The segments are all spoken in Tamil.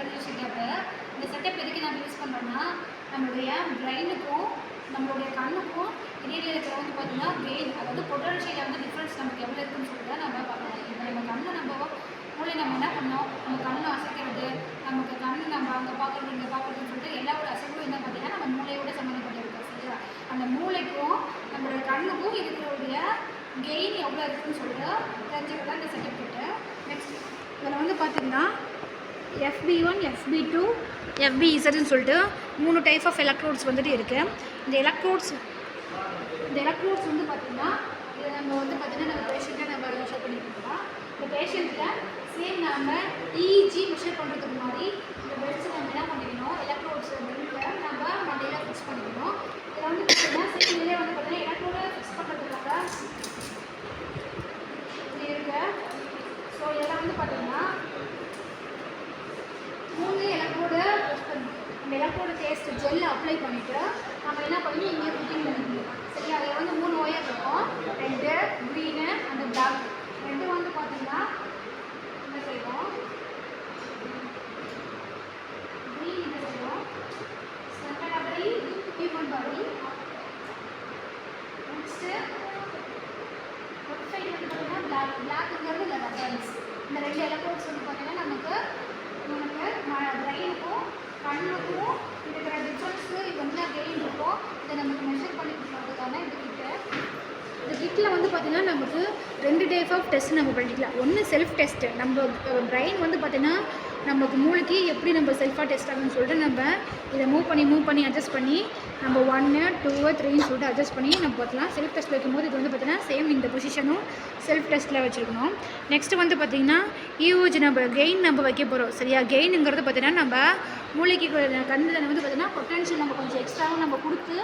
Potential setup. இந்த செட்டப் எதுக்கு நம்ம யூஸ் பண்ணுறோம்னா நம்மளுடைய பிரெயினுக்கும் நம்மளுடைய கண்ணுக்கும் இடையில இருக்கிற வந்து பார்த்திங்கன்னா கெயின், அதாவது பொட்டன்ஷியலில் வந்து டிஃப்ரென்ஸ் நமக்கு எவ்வளோ இருக்குன்னு சொல்லிட்டு நம்ம பார்க்கலாம். இப்போ நம்ம கண்ணை மூளை நம்ம என்ன பண்ணோம், நம்ம கண்ணை அசைக்கிறது, நமக்கு கண்ணு நம்ம அங்கே பார்க்குறது இங்கே பார்க்குறதுன்னு சொல்லிட்டு எல்லாரோட அசைவும் என்ன பார்த்திங்கன்னா நம்ம மூளையோட சம்மந்தப்பட்டிருக்கோம். சரியா? அந்த மூளைக்கும் நம்மளோட கண்ணுக்கும் இருக்கிறோடைய கெயின் எவ்வளோ இருக்குதுன்னு சொல்லிட்டு தெரிஞ்சுக்கிட்டா இந்த செட்டப் கிட்ட. நெக்ஸ்ட் இதில் வந்து பார்த்திங்கன்னா FB1, FB2, FBZன்னு சொல்லிட்டு 3 டைப் ஆஃப் எலக்ட்ரோட்ஸ் வந்துட்டு இருக்குது. இந்த எலக்ட்ரோட்ஸ் வந்து பார்த்திங்கன்னா இதை நம்ம வந்து பார்த்திங்கன்னா நம்ம பேஷண்ட்டை நம்ம மெஷர் பண்ணிக்கலாம். இந்த பேஷண்ட்டில் சேம் நம்ம EEG மெஷர் பண்ணுறதுக்கு மாதிரி இந்த பெல்ட்ஸை நம்ம என்ன பண்ணிக்கணும், எலக்ட்ரோட்ஸ் பெல்ட்டில் நம்ம மண்டையில் ஃபிக்ஸ் பண்ணிக்கணும். இதில் வந்து பார்த்திங்கன்னா சேம் இதிலே வந்து பார்த்திங்கன்னா எலக்ட்ரோடை ஃபிக்ஸ் பண்ணுறதுக்காக இது இருக்குது. ஸோ இதெல்லாம் வந்து பார்த்திங்கன்னா 3 எலக்ட்ரோடு யூஸ் பண்ணணும். அந்த எலக்ட்ரோடு டேஸ்ட் ஜெல் அப்ளை பண்ணிவிட்டு நம்ம என்ன பண்ணி இங்கே ஃபிட்டிங் பண்ணிக்கணும். சரியா? அதில் வந்து 3 ஒயர் இருக்கும், ரெட்டு, க்ரீனு அந்த பிளாக். ரெண்டு வந்து பார்த்திங்கன்னா இந்த சைடும், க்ரீன் இந்த சைடும், centre body, human body. Next left side வந்து பார்த்திங்கன்னா பிளாக்குங்கிறது இல்லை ரெஃபரன்ஸ். இந்த 2 எலக்ட்ரோட்ஸ் வந்து பார்த்திங்கன்னா நமக்கு பிரெயினுக்கும் கண்ணுக்கும் இருக்கிற டிஃப்ரென்ஸு இது என்ன கெயின் இருக்கும் இதை நமக்கு மெஷர் பண்ணி கொடுக்குறதுக்கான இந்த கிட்டு. இந்த கிட்டில் வந்து பார்த்திங்கன்னா நமக்கு 2 டைப் ஆஃப் டெஸ்ட் நம்ம பண்ணிக்கலாம். ஒன்று செல்ஃப் டெஸ்ட்டு, நம்ம பிரெயின் வந்து பார்த்திங்கன்னா நமக்கு மூளைக்கு எப்படி நம்ம செல்ஃபாக டெஸ்ட் ஆகுன்னு சொல்லிட்டு நம்ம இதை மூவ் பண்ணி அட்ஜஸ்ட் பண்ணி நம்ம 1, 2, 3ன்னு சொல்லிட்டு அட்ஜஸ்ட் பண்ணி நம்ம பார்க்கலாம். செல்ஃப் டெஸ்ட் வைக்கும்போது இது வந்து பார்த்திங்கன்னா சேம் இந்த பொசிஷனும் செல்ஃப் டெஸ்ட்டில் வச்சுருக்கணும். நெக்ஸ்ட்டு வந்து பார்த்திங்கன்னா EOG நம்ம கெயின் நம்ம வைக்க போகிறோம். சரியா? கெயினுங்கிறது பார்த்திங்கன்னா நம்ம மூளைக்கு கண்ணில் வந்து பார்த்திங்கன்னா பொட்டன்ஷியல் நம்ம கொஞ்சம் எக்ஸ்ட்ராவும் நம்ம கொடுத்து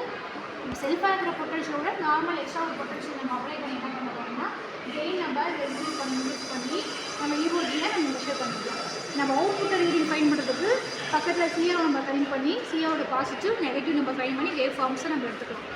செல்ஃபாக இருக்கிற பொட்டன்ஷியலோட நார்மல் எக்ஸ்ட்ரா ஒரு பொட்டன்ஷியல் நம்ம அப்ளை பண்ணி என்ன பண்ண போகிறோம்னா கெயின் நம்ம யூஸ் பண்ணி நம்ம EOGயில் நம்ம மெஷர் பண்ணிக்கலாம். நம்ம அவுட்புட்டை ரீடிங் ஃபைன் பண்ணுறதுக்கு பக்கத்தில் CO நம்ம ஃபைன் பண்ணி COட பாசிட்டிவ் நெகட்டிவ் நம்ம ஃபைன் பண்ணி வேவ் ஃபார்ம்ஸை நம்ம எடுத்துக்கலாம்.